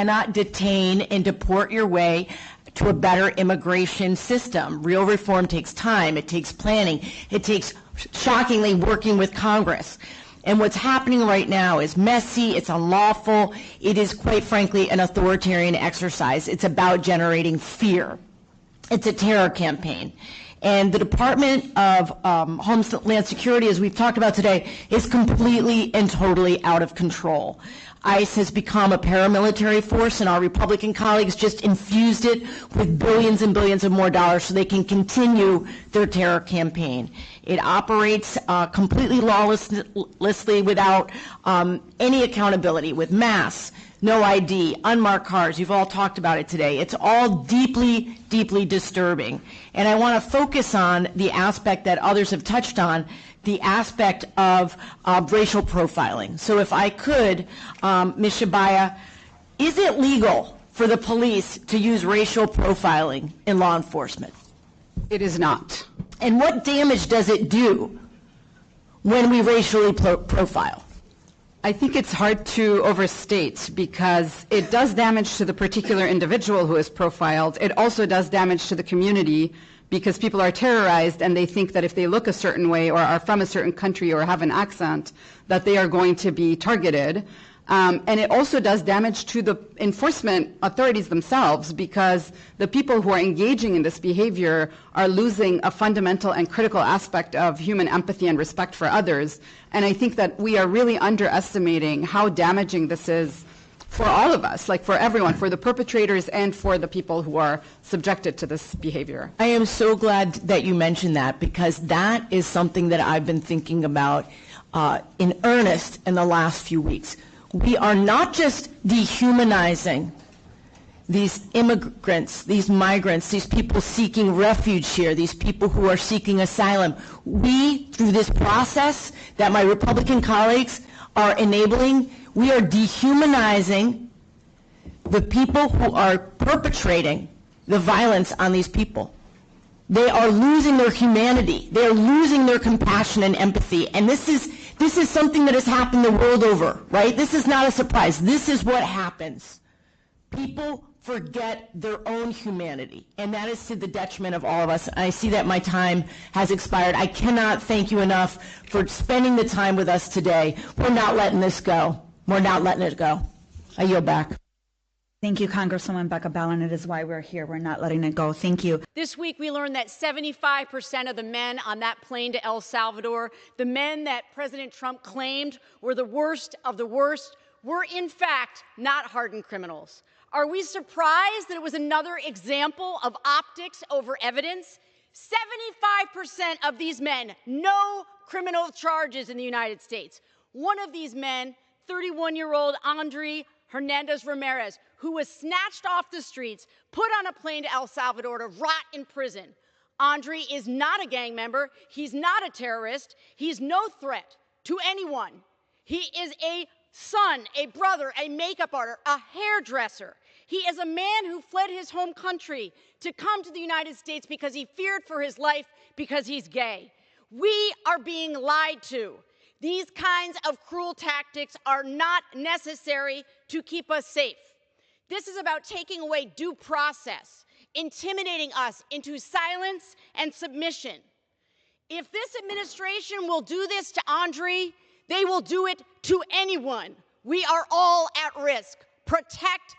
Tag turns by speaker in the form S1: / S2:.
S1: cannot detain and deport your way to a better immigration system. Real reform takes time, it takes planning, it takes, shockingly, working with Congress. And what's happening right now is messy, it's unlawful, it is, quite frankly, an authoritarian exercise. It's about generating fear. It's a terror campaign. And the Department of Homeland Security, as we've talked about today, is completely and totally out of control. ICE has become a paramilitary force, and our Republican colleagues just infused it with billions and billions of more dollars so they can continue their terror campaign. It operates completely lawlessly without any accountability, with masks, no ID, unmarked cars. You've all talked about it today. It's all deeply, deeply disturbing. And I want to focus on the aspect that others have touched on, the aspect of racial profiling. So if I could, Ms. Shabaya, is it legal for the police to use racial profiling in law enforcement?
S2: It is not.
S1: And what damage does it do when we racially profile?
S2: I think it's hard to overstate, because it does damage to the particular individual who is profiled. It also does damage to the community, because people are terrorized and they think that if they look a certain way or are from a certain country or have an accent, that they are going to be targeted. And it also does damage to the enforcement authorities themselves, because the people who are engaging in this behavior are losing a fundamental and critical aspect of human empathy and respect for others. And I think that we are really underestimating how damaging this is for all of us, like for everyone, for the perpetrators and for the people who are subjected to this behavior.
S1: I am so glad that you mentioned that, because that is something that I've been thinking about in earnest in the last few weeks. We are not just dehumanizing these immigrants, these migrants, these people seeking refuge here, these people who are seeking asylum. We, through this process that my Republican colleagues are enabling, we are dehumanizing the people who are perpetrating the violence on these people. They are losing their humanity. They are losing their compassion and empathy. And this is something that has happened the world over, right? This is not a surprise. This is what happens. People forget their own humanity, and that is to the detriment of all of us. I see that my time has expired. I cannot thank you enough for spending the time with us today. We're not letting this go. We're not letting it go. I yield back.
S3: Thank you, Congresswoman Becca Balint. It is why we're here. We're not letting it go. Thank you.
S4: This week, we learned that 75% of the men on that plane to El Salvador, the men that President Trump claimed were the worst of the worst, were in fact not hardened criminals. Are we surprised that it was another example of optics over evidence? 75% of these men, no criminal charges in the United States. One of these men, 31-year-old Andre Hernandez Ramirez, who was snatched off the streets, put on a plane to El Salvador to rot in prison. Andre is not a gang member. He's not a terrorist. He's no threat to anyone. He is a son, a brother, a makeup artist, a hairdresser. He is a man who fled his home country to come to the United States because he feared for his life because he's gay. We are being lied to. These kinds of cruel tactics are not necessary to keep us safe. This is about taking away due process, intimidating us into silence and submission. If this administration will do this to Andre, they will do it to anyone. We are all at risk. Protect